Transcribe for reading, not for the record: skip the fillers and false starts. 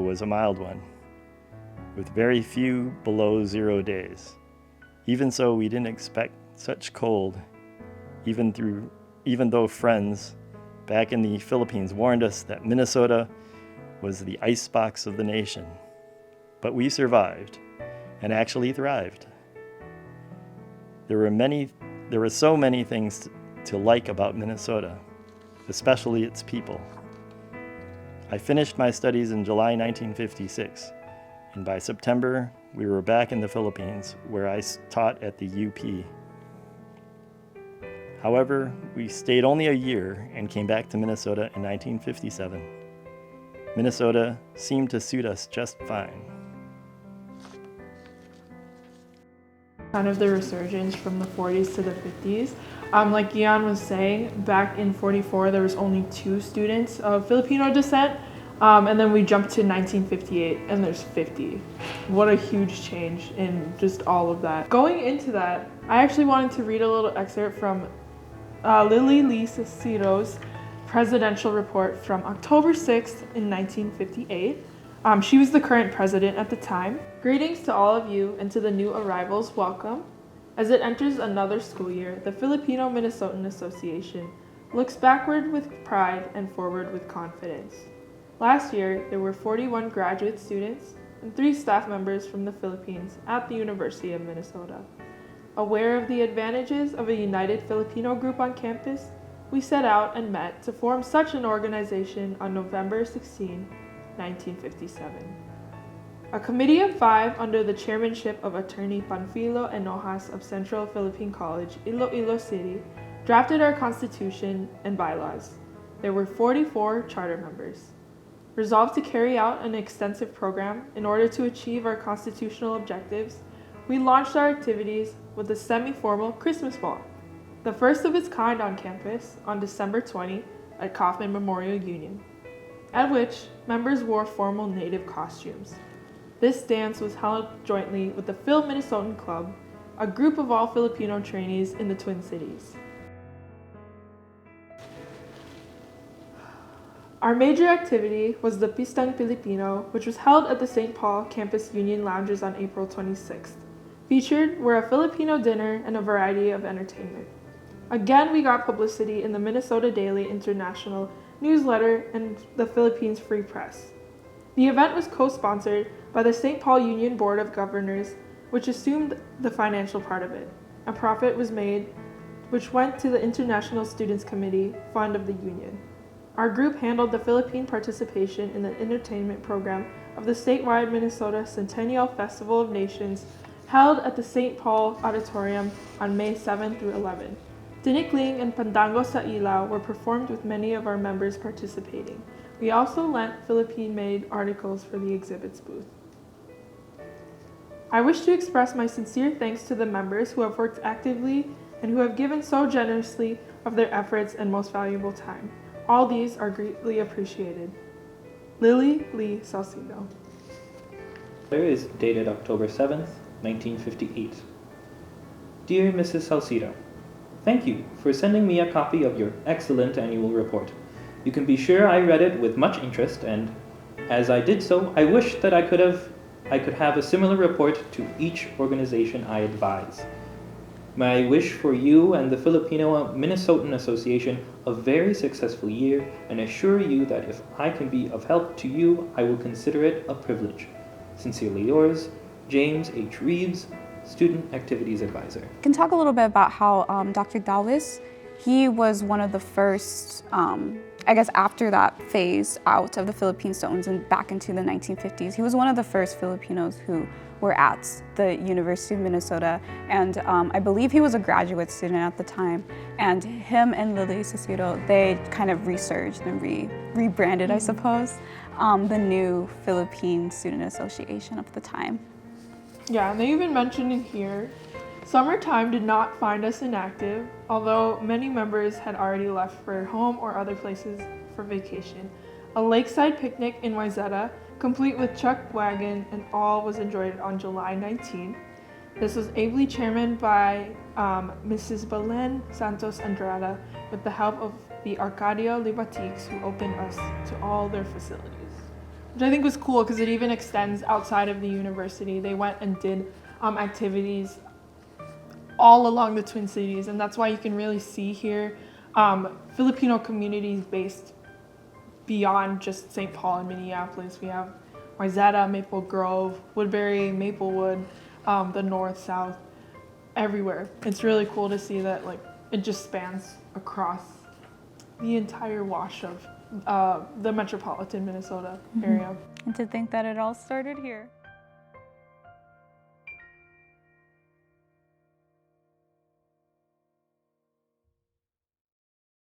was a mild one, with very few below 0 days. Even so, we didn't expect such cold, even though friends back in the Philippines warned us that Minnesota was the icebox of the nation. But we survived and actually thrived. There were so many things to like about Minnesota, especially its people. I finished my studies in July 1956, and by September, we were back in the Philippines, where I taught at the UP. However, we stayed only a year and came back to Minnesota in 1957. Minnesota seemed to suit us just fine. Kind of the resurgence from the 40s to the 50s. Like Gian was saying, back in 44, there was only 2 students of Filipino descent, and then we jumped to 1958, and there's 50. What a huge change in just all of that. Going into that, I actually wanted to read a little excerpt from Lily Lee Ciciro's presidential report from October 6th in 1958. She was the current president at the time. Greetings to all of you and to the new arrivals, welcome. As it enters another school year, the Filipino Minnesotan Association looks backward with pride and forward with confidence. Last year, there were 41 graduate students and 3 staff members from the Philippines at the University of Minnesota. Aware of the advantages of a united Filipino group on campus, we set out and met to form such an organization on November 16, 1957. A committee of 5 under the chairmanship of attorney Panfilo Enojas of Central Philippine College, Iloilo City, drafted our constitution and bylaws. There were 44 charter members. Resolved to carry out an extensive program in order to achieve our constitutional objectives, we launched our activities with a semi-formal Christmas ball, the first of its kind on campus on December 20 at Kaufman Memorial Union, at which members wore formal native costumes. This dance was held jointly with the Phil Minnesotan Club, a group of all Filipino trainees in the Twin Cities. Our major activity was the Pistang Pilipino, which was held at the St. Paul Campus Union Lounges on April 26th. Featured were a Filipino dinner and a variety of entertainment. Again, we got publicity in the Minnesota Daily International newsletter and the Philippines Free Press. The event was co-sponsored by the St. Paul Union Board of Governors, which assumed the financial part of it. A profit was made, which went to the International Students Committee Fund of the Union. Our group handled the Philippine participation in the entertainment program of the statewide Minnesota Centennial Festival of Nations held at the St. Paul Auditorium on May 7 through 11. Tinikling and Pandango sa Ilaw were performed with many of our members participating. We also lent Philippine-made articles for the exhibits booth. I wish to express my sincere thanks to the members who have worked actively and who have given so generously of their efforts and most valuable time. All these are greatly appreciated. Lily Lee Salcido. Letter is dated October 7th, 1958. Dear Mrs. Salcido, thank you for sending me a copy of your excellent annual report. You can be sure I read it with much interest, and as I did so, I wish that I could have a similar report to each organization I advise. May I wish for you and the Filipino Minnesotan Association a very successful year, and assure you that if I can be of help to you, I will consider it a privilege. Sincerely yours, James H. Reeves, Student Activities Advisor. I can talk a little bit about how Dr. Dalvis, he was one of the first, after that phase out of the Philippine Stones and back into the 1950s, he was one of the first Filipinos who were at the University of Minnesota, and I believe he was a graduate student at the time, and him and Lily Cicero, they kind of resurged and rebranded, I suppose, the new Philippine Student Association of the time. Yeah, and they even mentioned in here, summertime did not find us inactive, although many members had already left for home or other places for vacation. A lakeside picnic in Wayzata, complete with chuck wagon and all, was enjoyed on July 19. This was ably chairmaned by Mrs. Belen Santos Andrada with the help of the Arcadio Libatiques, who opened us to all their facilities. which I think was cool because it even extends outside of the university. They went and did activities all along the Twin Cities, and that's why you can really see here Filipino communities based beyond just St. Paul and Minneapolis. We have Wayzata, Maple Grove, Woodbury, Maplewood, the north, south, everywhere. It's really cool to see that like it just spans across the entire wash of the metropolitan Minnesota area. And to think that it all started here.